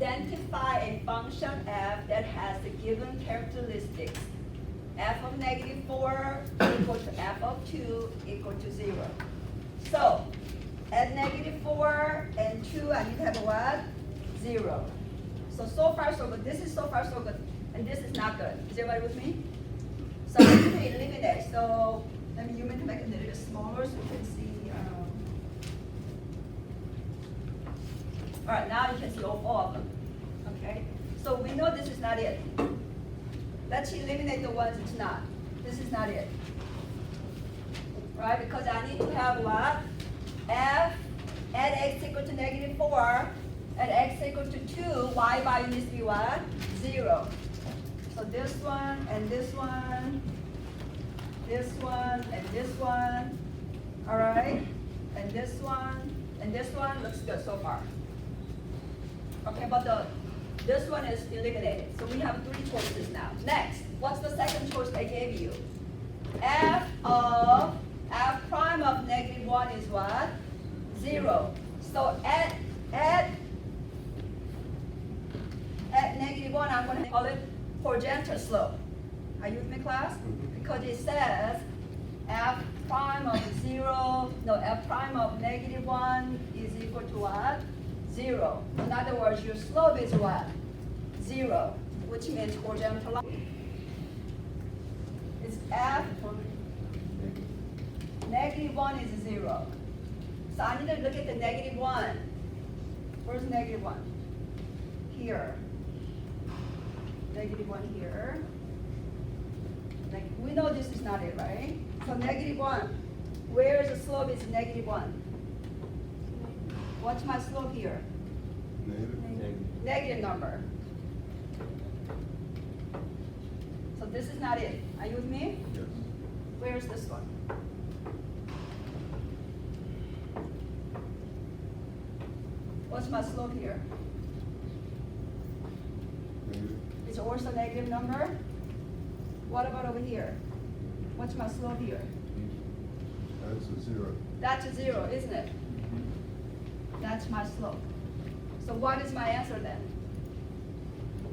identify a function f that has the given characteristics. F of negative 4 equal to f of 2 equal to 0. So at negative 4 and 2, I need to have a what? 0. So far so good. This is so far so good. And this is not good. Is everybody with me? So I need to eliminate. So let me, you meant to make it a little bit smaller so you can see. All right, now you can see all of them. Okay? So we know this is not it. Let's eliminate the ones it's not. This is not it. Right? Because I need to have what? F at x equal to negative 4, at x equal to 2, y value needs to be what? 0. So this one, and this one, this one, and this one. All right? And this one looks good so far. Okay, but this one is eliminated. So we have 3 choices now. Next, what's the second choice I gave you? F prime of negative 1 is what? 0. So at negative 1, I'm going to call it horizontal slope. Are you with me, class? Because it says f prime of f prime of negative 1 is equal to what? 0. In other words, your slope is what? 0, which means horizontal line. It's f negative 1 is 0. So I need to look at the negative 1. Where's negative 1? Here. Negative 1 here. We know this is not it, right? So negative 1. Where is the slope is negative 1? What's my slope here? Negative number. So this is not it. Are you with me? Yes. Where's this one? What's my slope here? Negative. It's also a negative number. What about over here? What's my slope here? That's a 0. That's a 0, isn't it? That's my slope. So what is my answer then?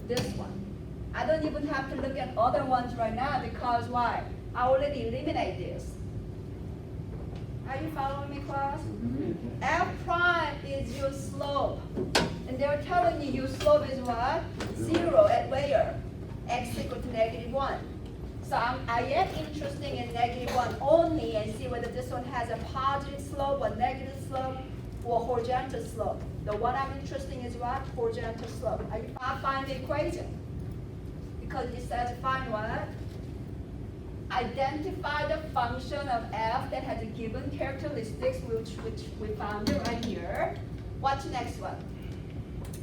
This one. I don't even have to look at other ones right now because why? I already eliminate this. Are you following me, class? F prime is your slope. And they're telling you your slope is what? 0 at where? X equal to negative 1. So I am interested in negative 1 only and see whether this one has a positive slope or negative slope or horizontal slope. The one I'm interested in is what? Horizontal slope. I find the equation. Because it says find what? Identify the function of f that has a given characteristics, which we found it right here. What's the next one?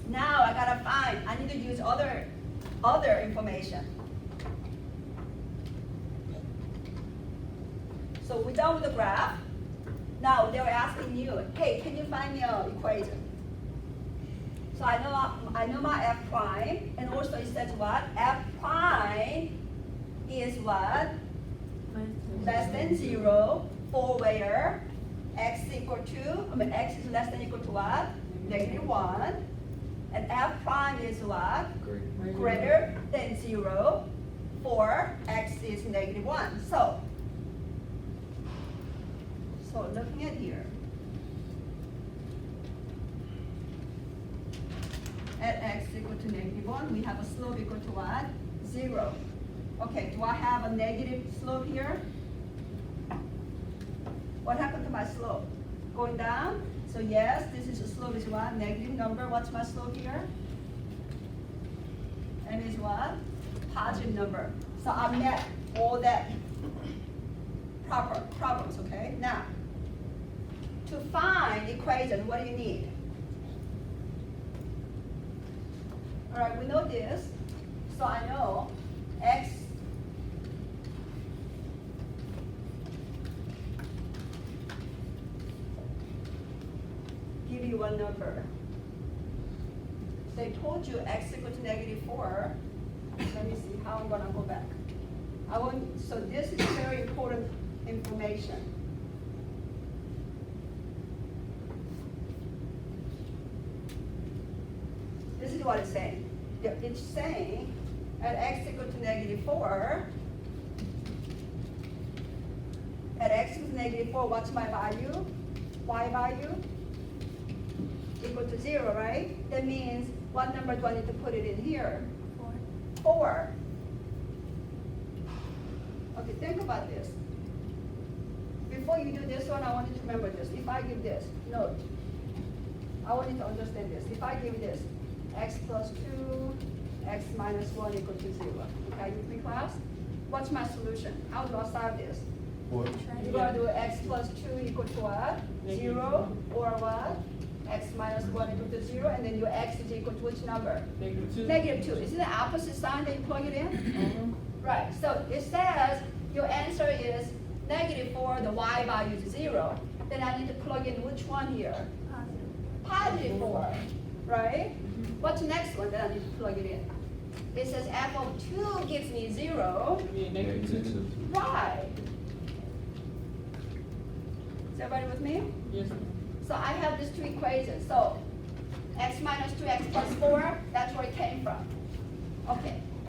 Now I gotta find, I need to use other information. So we're done with the graph. Now they're asking you, hey, can you find me an equation? So I know my f prime, and also it says what? F prime is what? Less than 0 for where x equal to, x is less than equal to what? Negative 1. And f prime is what? Greater than 0 for x is negative 1. So looking at here, at x equal to negative 1, we have a slope equal to what? 0. Okay, do I have a negative slope here? What happened to my slope? Going down? So yes, this is a slope is what? Negative number. What's my slope here? And is what? Positive number. So I met all that problems, okay? Now, to find equation, what do you need? All right, we know this. So I know x give you one number. They told you x equal to negative 4. Let me see how I'm gonna go back. So this is very important information. This this is what it's saying. It's saying at x equal to -4, at x equal to -4, what's my value? Y value? Equal to 0, right? That means what number do I need to put it in here? 4. Okay, think about this. Before you do this one, I want you to remember this. If I give this, note, I want you to understand this. If I give this, x plus 2, x minus 1 equal to 0. Okay, you think class? What's my solution? How do I solve this? What? You're going to do x plus 2 equal to what? 0, or what? X minus 1 equal to 0, and then your x is equal to which number? -2. -2. Isn't the opposite sign that you plug it in? Right, so it says your answer is -4, the y value is 0. Then I need to plug in which one here? Positive 4, right? What's the next one that I need to plug it in? It says f of 2 gives me 0. Yeah, -2. Right. Is everybody with me? Yes, ma'am. So I have these two equations. So x minus 2, x plus 4, that's where it came from. Okay,